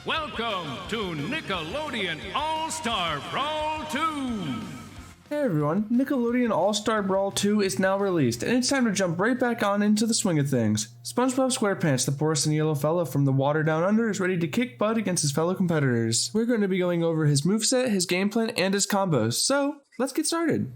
Welcome to Nickelodeon All-Star Brawl 2! Hey everyone, Nickelodeon All-Star Brawl 2 is now released, and it's time to jump right back on into the swing of things. Spongebob SquarePants, the porous and yellow fellow from the water down under, is ready to kick butt against his fellow competitors. We're going to be going over his moveset, his game plan, and his combos, so let's get started.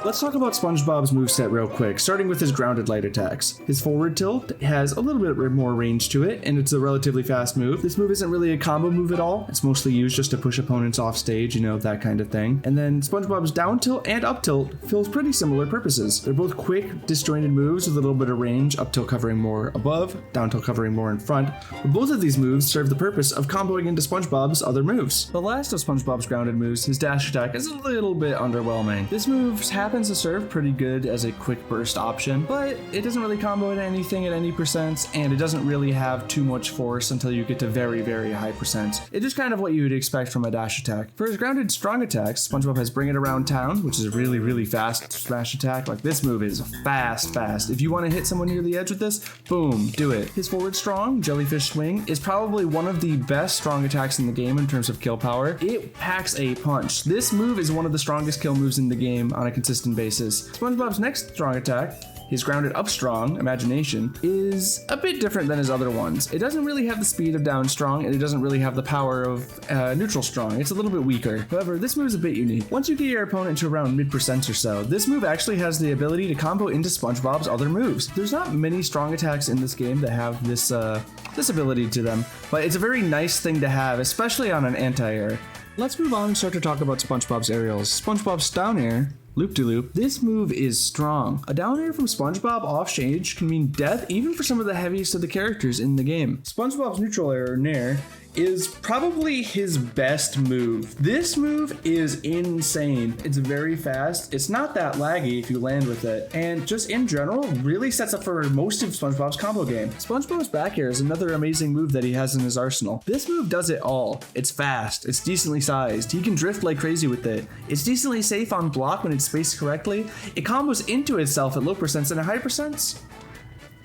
Let's talk about SpongeBob's moveset real quick, starting with his grounded light attacks. His forward tilt has a little bit more range to it, and it's a relatively fast move. This move isn't really a combo move at all. It's mostly used just to push opponents off stage, that kind of thing. And then SpongeBob's down tilt and up tilt fills pretty similar purposes. They're both quick, disjointed moves with a little bit of range, up tilt covering more above, down tilt covering more in front. But both of these moves serve the purpose of comboing into SpongeBob's other moves. The last of SpongeBob's grounded moves, his dash attack, is a little bit underwhelming. This move happens to serve pretty good as a quick burst option, but it doesn't really combo into anything at any percents, and it doesn't really have too much force until you get to very, very high percents. It's just kind of what you would expect from a dash attack. For his grounded strong attacks, SpongeBob has Bring It Around Town, which is a really, really fast smash attack. Like, this move is fast. If you want to hit someone near the edge with this, boom, do it. His forward strong, Jellyfish Swing, is probably one of the best strong attacks in the game in terms of kill power. It packs a punch. This move is one of the strongest kill moves in the game on a consistent basis. SpongeBob's next strong attack, his grounded up strong, Imagination, is a bit different than his other ones. It doesn't really have the speed of down strong, and it doesn't really have the power of neutral strong. It's a little bit weaker. However, this move is a bit unique. Once you get your opponent to around mid-percent or so, this move actually has the ability to combo into SpongeBob's other moves. There's not many strong attacks in this game that have this ability to them, but it's a very nice thing to have, especially on an anti-air. Let's move on and start to talk about SpongeBob's aerials. SpongeBob's down air, Loop-de-loop. This move is strong. A down air from SpongeBob off stage can mean death even for some of the heaviest of the characters in the game. SpongeBob's neutral air, Nair, is probably his best move. This move is insane. It's very fast. It's not that laggy if you land with it. And just in general, really sets up for most of SpongeBob's combo game. SpongeBob's back air is another amazing move that he has in his arsenal. This move does it all. It's fast. It's decently sized. He can drift like crazy with it. It's decently safe on block when it's spaced correctly. It combos into itself at low percents and at high percents.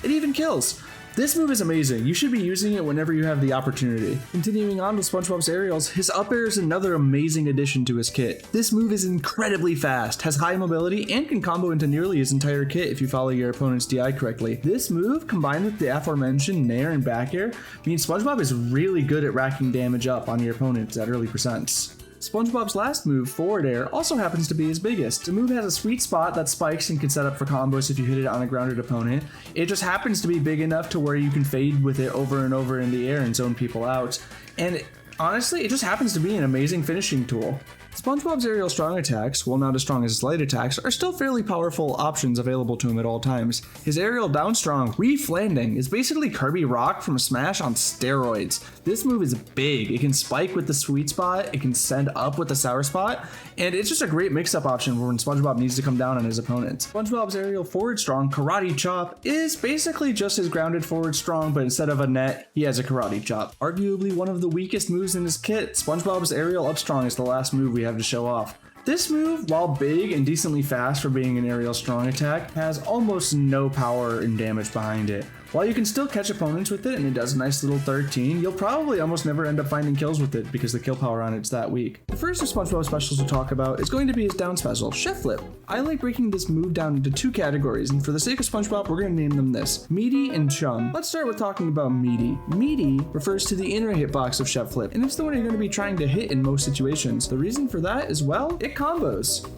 It even kills. This move is amazing. You should be using it whenever you have the opportunity. Continuing on with SpongeBob's aerials, his up air is another amazing addition to his kit. This move is incredibly fast, has high mobility, and can combo into nearly his entire kit if you follow your opponent's DI correctly. This move, combined with the aforementioned Nair and back air, means SpongeBob is really good at racking damage up on your opponents at early percents. SpongeBob's last move, forward air, also happens to be his biggest. The move has a sweet spot that spikes and can set up for combos if you hit it on a grounded opponent. It just happens to be big enough to where you can fade with it over and over in the air and zone people out. And honestly, it just happens to be an amazing finishing tool. SpongeBob's aerial strong attacks, while not as strong as his light attacks, are still fairly powerful options available to him at all times. His aerial down strong, Reef Landing, is basically Kirby Rock from Smash on steroids. This move is big. It can spike with the sweet spot, it can send up with the sour spot, and it's just a great mix-up option for when SpongeBob needs to come down on his opponents. SpongeBob's aerial forward strong, Karate Chop, is basically just his grounded forward strong, but instead of a net, he has a Karate Chop. Arguably one of the weakest moves in his kit, SpongeBob's aerial up strong is the last move we have to show off. This move, while big and decently fast for being an aerial strong attack, has almost no power and damage behind it. While you can still catch opponents with it and it does a nice little 13, you'll probably almost never end up finding kills with it because the kill power on it's that weak. The first of SpongeBob specials to talk about is going to be his down special, Chef Flip. I like breaking this move down into two categories, and for the sake of SpongeBob, we're going to name them this: Meaty and Chum. Let's start with talking about Meaty. Meaty refers to the inner hitbox of Chef Flip, and it's the one you're going to be trying to hit in most situations. The reason for that is, well, it combos.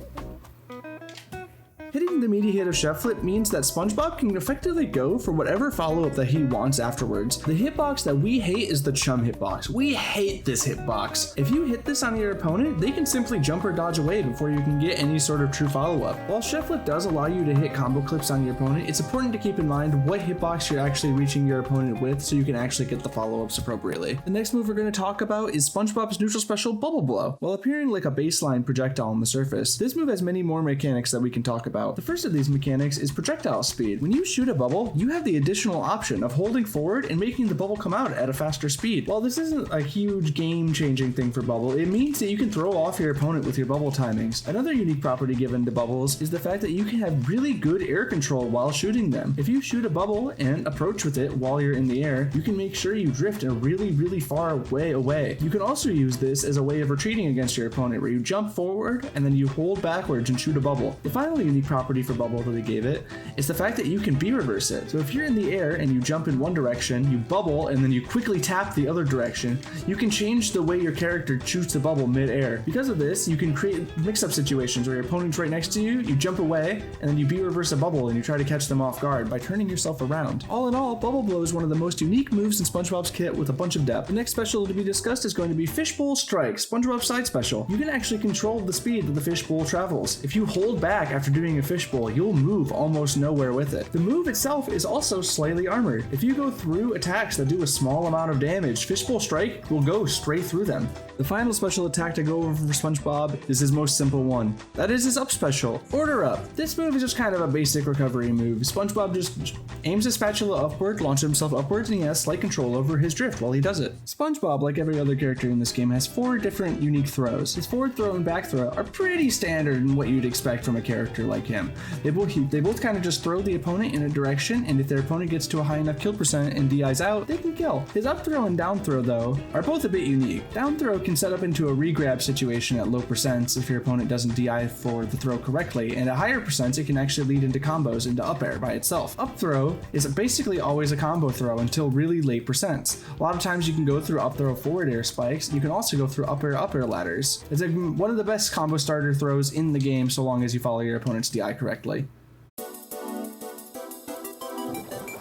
Hitting the meaty hit of Chef Flip means that SpongeBob can effectively go for whatever follow-up that he wants afterwards. The hitbox that we hate is the Chum hitbox. We hate this hitbox. If you hit this on your opponent, they can simply jump or dodge away before you can get any sort of true follow-up. While Chef Flip does allow you to hit combo clips on your opponent, it's important to keep in mind what hitbox you're actually reaching your opponent with so you can actually get the follow-ups appropriately. The next move we're going to talk about is SpongeBob's neutral special, Bubble Blow. While appearing like a baseline projectile on the surface, this move has many more mechanics that we can talk about. about. The first of these mechanics is projectile speed. When you shoot a bubble, you have the additional option of holding forward and making the bubble come out at a faster speed. While this isn't a huge game-changing thing for Bubble, it means that you can throw off your opponent with your bubble timings. Another unique property given to bubbles is the fact that you can have really good air control while shooting them. If you shoot a bubble and approach with it while you're in the air, you can make sure you drift a really far way away. You can also use this as a way of retreating against your opponent, where you jump forward and then you hold backwards and shoot a bubble. The final unique property for Bubble that they gave it is the fact that you can B-reverse it. So if you're in the air and you jump in one direction, you bubble, and then you quickly tap the other direction, you can change the way your character shoots the bubble mid-air. Because of this, you can create mix-up situations where your opponent's right next to you, you jump away, and then you B-reverse a bubble and you try to catch them off guard by turning yourself around. All in all, Bubble Blow is one of the most unique moves in SpongeBob's kit with a bunch of depth. The next special to be discussed is going to be Fishbowl Strike, SpongeBob's side special. You can actually control the speed that the fishbowl travels. If you hold back after doing a fishbowl, you'll move almost nowhere with it. The move itself is also slightly armored. If you go through attacks that do a small amount of damage, Fishbowl Strike will go straight through them. The final special attack to go over for SpongeBob is his most simple one. That is his up special, Order Up. This move is just kind of a basic recovery move. SpongeBob just aims his spatula upward, launches himself upwards, and he has slight control over his drift while he does it. SpongeBob, like every other character in this game, has 4 different unique throws. His forward throw and back throw are pretty standard in what you'd expect from a character like him. They both kind of just throw the opponent in a direction, and if their opponent gets to a high enough kill percent and DIs out, they can kill. His up throw and down throw, though, are both a bit unique. Down throw can set up into a regrab situation at low percents if your opponent doesn't DI for the throw correctly, and at higher percents it can actually lead into combos into up air by itself. Up throw is basically always a combo throw until really late percents. A lot of times you can go through up throw forward air spikes. You can also go through up air ladders. It's one of the best combo starter throws in the game so long as you follow your opponent's DI correctly.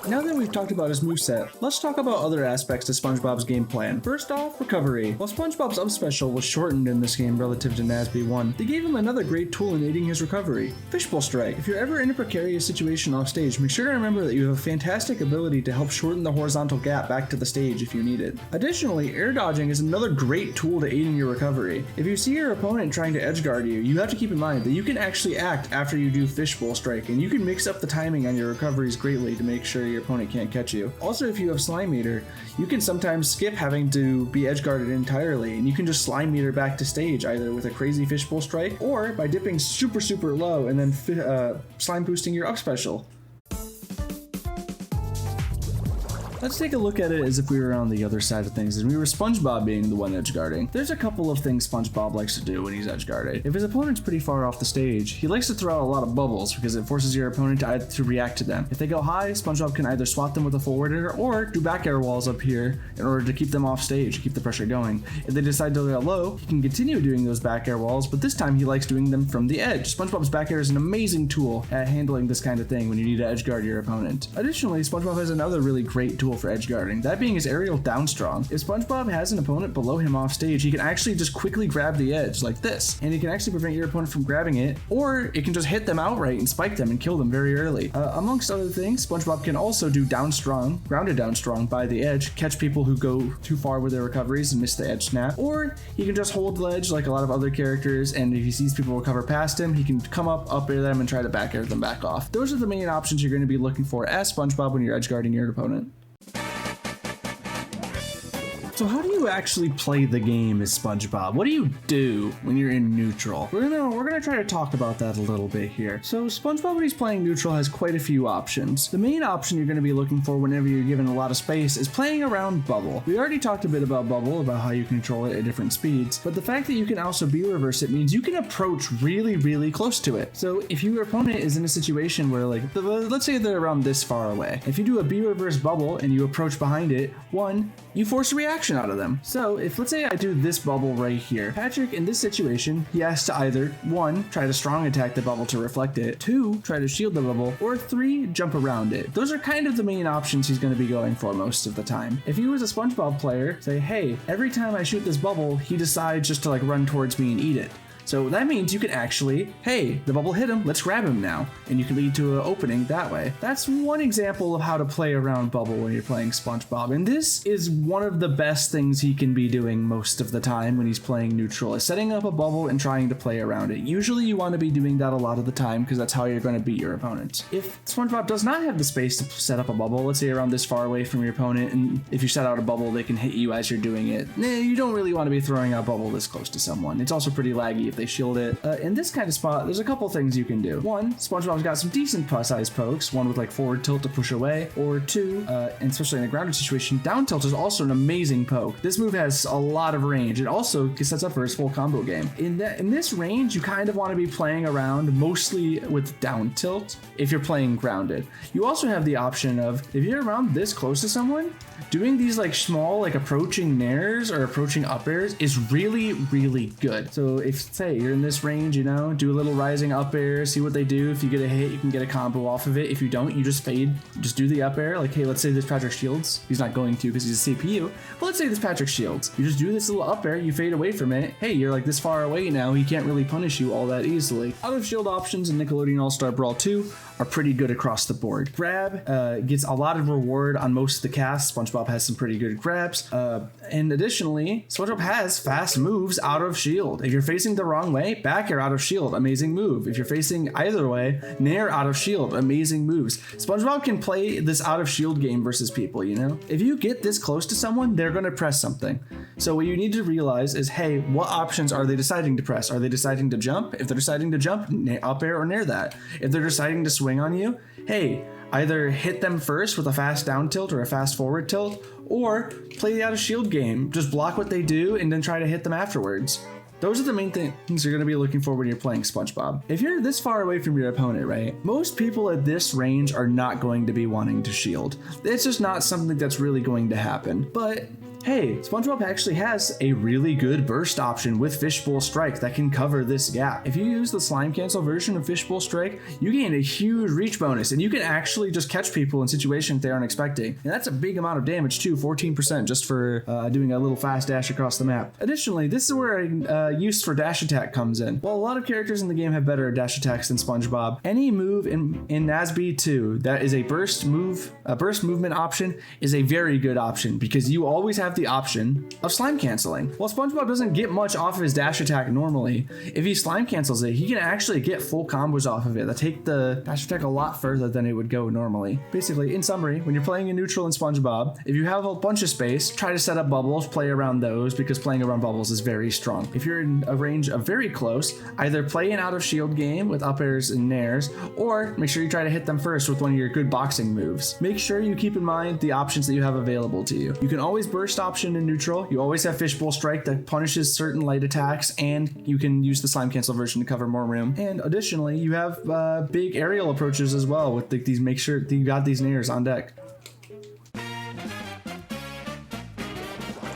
Now that we've talked about his moveset, let's talk about other aspects to SpongeBob's game plan. First off, recovery. While SpongeBob's up special was shortened in this game relative to NASB 1, they gave him another great tool in aiding his recovery, Fishbowl Strike. If you're ever in a precarious situation off stage, make sure to remember that you have a fantastic ability to help shorten the horizontal gap back to the stage if you need it. Additionally, air dodging is another great tool to aid in your recovery. If you see your opponent trying to edge guard you, you have to keep in mind that you can actually act after you do Fishbowl Strike, and you can mix up the timing on your recoveries greatly to make sure your opponent can't catch you. Also, if you have Slime Meter, you can sometimes skip having to be edge guarded entirely, and you can just Slime Meter back to stage either with a crazy Fishbowl Strike or by dipping super low and then slime boosting your up special. Let's take a look at it as if we were on the other side of things and we were SpongeBob being the one edge guarding. There's a couple of things SpongeBob likes to do when he's edge guarded. If his opponent's pretty far off the stage, he likes to throw out a lot of bubbles because it forces your opponent to react to them. If they go high, SpongeBob can either swat them with a forward air or do back air walls up here in order to keep them off stage, keep the pressure going. If they decide to go low, he can continue doing those back air walls, but this time he likes doing them from the edge. SpongeBob's back air is an amazing tool at handling this kind of thing when you need to edge guard your opponent. Additionally, SpongeBob has another really great tool for edge guarding, that being his aerial down strong. If SpongeBob has an opponent below him off stage, he can actually just quickly grab the edge like this, and he can actually prevent your opponent from grabbing it, or it can just hit them outright and spike them and kill them very early. Amongst other things, SpongeBob can also do down strong, grounded down strong by the edge, catch people who go too far with their recoveries and miss the edge snap, or he can just hold the edge like a lot of other characters, and if he sees people recover past him, he can come up air them and try to back air them back off. Those are the main options you're going to be looking for as SpongeBob when you're edge guarding your opponent. So how do you actually play the game as SpongeBob? What do you do when you're in neutral? We're gonna try to talk about that a little bit here. So SpongeBob, when he's playing neutral, has quite a few options. The main option you're gonna be looking for whenever you're given a lot of space is playing around Bubble. We already talked a bit about Bubble, about how you control it at different speeds, but the fact that you can also B-reverse it means you can approach really close to it. So if your opponent is in a situation where, like, let's say they're around this far away, if you do a B-reverse Bubble and you approach behind it, one, you force a reaction out of them. So if, let's say I do this bubble right here, Patrick in this situation, he has to either 1, try to strong attack the bubble to reflect it, 2, try to shield the bubble, or 3, jump around it. Those are kind of the main options he's going to be going for most of the time. If you as a SpongeBob player say, hey, every time I shoot this bubble, he decides just to like run towards me and eat it. So that means you can actually, hey, the bubble hit him, let's grab him now. And you can lead to an opening that way. That's one example of how to play around bubble when you're playing Spongebob. And this is one of the best things he can be doing most of the time when he's playing neutral, is setting up a bubble and trying to play around it. Usually you want to be doing that a lot of the time because that's how you're going to beat your opponents. If Spongebob does not have the space to set up a bubble, let's say around this far away from your opponent, and if you set out a bubble, they can hit you as you're doing it. You don't really want to be throwing out a bubble this close to someone. It's also pretty laggy if they shield it. In this kind of spot, there's a couple things you can do. One, Spongebob's got some decent size pokes, one with like forward tilt to push away, or two, and especially in a grounded situation, down tilt is also an amazing poke. This move has a lot of range. It also sets up for his full combo game. In this range, you kind of want to be playing around mostly with down tilt if you're playing grounded. You also have the option of, if you're around this close to someone, doing these like small like approaching nairs or approaching up airs is really, really good. So if, say, you're in this range, you know, do a little rising up air, see what they do. If you get a hit, you can get a combo off of it. If you don't, you just fade, just do the up air. Like, hey, let's say this Patrick shields. He's not going to because he's a CPU, but let's say this Patrick shields. You just do this little up air, you fade away from it. Hey, you're like this far away now, he can't really punish you all that easily. Out of shield options in Nickelodeon All-Star Brawl 2 are pretty good across the board. Grab gets a lot of reward on most of the casts. Spongebob has some pretty good grabs. And additionally, Spongebob has fast moves out of shield. If you're facing the wrong way, back air out of shield, amazing move. If you're facing either way, nair out of shield, amazing moves. Spongebob can play this out of shield game versus people, you know? If you get this close to someone, they're gonna press something. So what you need to realize is, hey, what options are they deciding to press? Are they deciding to jump? If they're deciding to jump, up air or nair that. If they're deciding to swing on you, hey, either hit them first with a fast down tilt or a fast forward tilt, or play the out of shield game. Just block what they do and then try to hit them afterwards. Those are the main things you're going to be looking for when you're playing Spongebob. If you're this far away from your opponent, right, most people at this range are not going to be wanting to shield. It's just not something that's really going to happen. But hey, Spongebob actually has a really good burst option with Fishbowl Strike that can cover this gap. If you use the slime cancel version of Fishbowl Strike, you gain a huge reach bonus, and you can actually just catch people in situations they aren't expecting. And that's a big amount of damage too, 14% just for doing a little fast dash across the map. Additionally, this is where use for dash attack comes in. While a lot of characters in the game have better dash attacks than Spongebob, any move in NASB 2 that is a burst movement option is a very good option because you always have the option of slime canceling. While Spongebob doesn't get much off of his dash attack normally, if he slime cancels it, he can actually get full combos off of it that take the dash attack a lot further than it would go normally. Basically, in summary, when you're playing in neutral in Spongebob, if you have a bunch of space, try to set up bubbles, play around those because playing around bubbles is very strong. If you're in a range of very close, either play an out of shield game with up airs and nairs, or make sure you try to hit them first with one of your good boxing moves. Make sure you keep in mind the options that you have available to you. You can always burst option in neutral. You always have Fishbowl Strike that punishes certain light attacks, and you can use the slime cancel version to cover more room. And additionally, you have big aerial approaches as well with these. Make sure that you got these nairs on deck.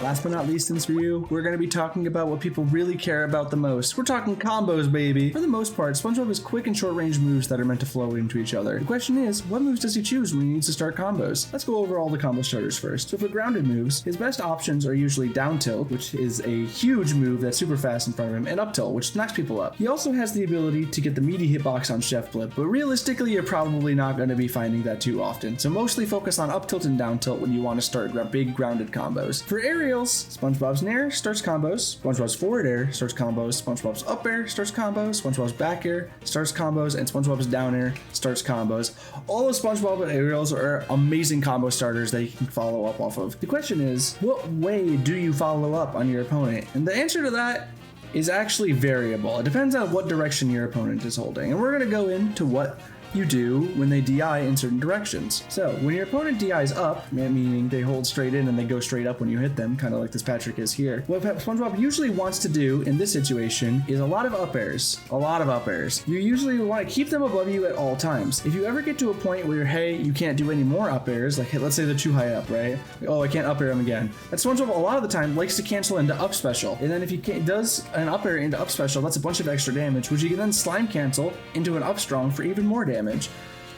Last but not least in this review, we're going to be talking about what people really care about the most. We're talking combos, baby. For the most part, Spongebob has quick and short range moves that are meant to flow into each other. The question is, what moves does he choose when he needs to start combos? Let's go over all the combo starters first. So for grounded moves, his best options are usually down tilt, which is a huge move that's super fast in front of him, and up tilt, which knocks people up. He also has the ability to get the meaty hitbox on Chef Blip, but realistically, you're probably not going to be finding that too often. So mostly focus on up tilt and down tilt when you want to start big grounded combos. For aerials, Spongebob's nair starts combos, Spongebob's forward air starts combos, Spongebob's up air starts combos, Spongebob's back air starts combos, and Spongebob's down air starts combos. All of Spongebob aerials are amazing combo starters that you can follow up off of. The question is, what way do you follow up on your opponent? And the answer to that is actually variable. It depends on what direction your opponent is holding. And we're going to go into what you do when they DI in certain directions. So when your opponent DIs up, meaning they hold straight in and they go straight up when you hit them, kind of like this Patrick is here, what Spongebob usually wants to do in this situation is a lot of up airs. You usually want to keep them above you at all times. If you ever get to a point where, hey, you can't do any more up airs, like let's say they're too high up, right? Oh, I can't up air them again. And Spongebob a lot of the time likes to cancel into up special. And then if he does an up air into up special, that's a bunch of extra damage, which you can then slime cancel into an up strong for even more damage.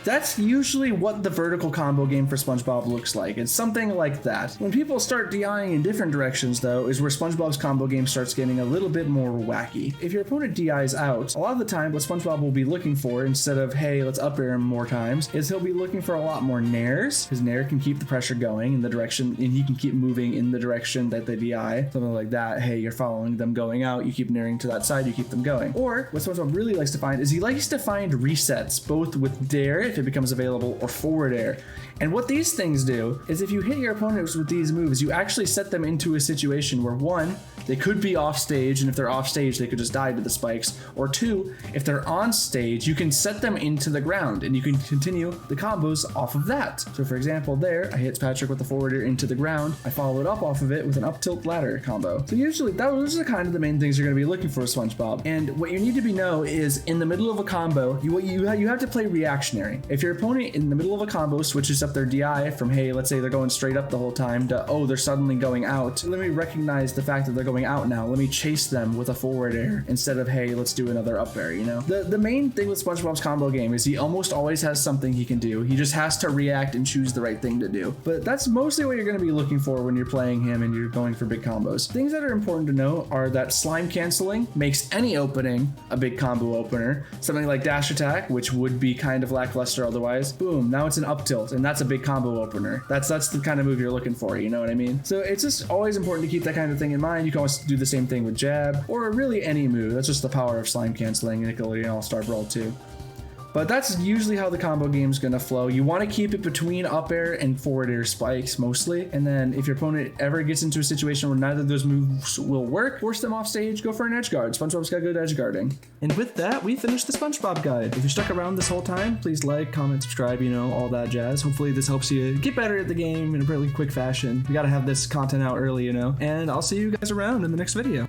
That's usually what the vertical combo game for SpongeBob looks like. It's something like that. When people start DIing in different directions, though, is where SpongeBob's combo game starts getting a little bit more wacky. If your opponent DIs out, a lot of the time what SpongeBob will be looking for, instead of, hey, let's up air him more times, is he'll be looking for a lot more nairs. His nair can keep the pressure going in the direction, and he can keep moving in the direction that they DI. Something like that. Hey, you're following them going out, you keep nairing to that side, you keep them going. Or what SpongeBob really likes to find is he likes to find resets, both with dare, if it becomes available, or forward air. And what these things do is if you hit your opponents with these moves, you actually set them into a situation where, one, they could be off stage, and if they're off stage, they could just die to the spikes. Or two, if they're on stage, you can set them into the ground, and you can continue the combos off of that. So for example, there, I hit Patrick with the forward air into the ground. I followed up off of it with an up tilt ladder combo. So usually, those are kind of the main things you're going to be looking for with SpongeBob. And what you need to know is, in the middle of a combo, you have to play reactionary. If your opponent in the middle of a combo switches up their DI from, hey, let's say they're going straight up the whole time, to, oh, they're suddenly going out. Let me recognize the fact that they're going out now. Let me chase them with a forward air instead of, hey, let's do another up air, you know? The main thing with SpongeBob's combo game is he almost always has something he can do. He just has to react and choose the right thing to do. But that's mostly what you're going to be looking for when you're playing him and you're going for big combos. Things that are important to know are that slime canceling makes any opening a big combo opener. Something like dash attack, which would be kind of lackluster otherwise. Boom, now it's an up tilt, and that's a big combo opener. That's the kind of move you're looking for, you know what I mean? So it's just always important to keep that kind of thing in mind. You can always do the same thing with jab, or really any move. That's just the power of slime canceling in Nickelodeon All-Star Brawl 2. But that's usually how the combo game's gonna flow. You want to keep it between up air and forward air spikes mostly. And then if your opponent ever gets into a situation where neither of those moves will work, force them off stage, go for an edge guard. SpongeBob's got good edge guarding. And with that, we finished the SpongeBob guide. If you stuck around this whole time, please like, comment, subscribe, you know, all that jazz. Hopefully this helps you get better at the game in a really quick fashion. We gotta have this content out early, you know. And I'll see you guys around in the next video.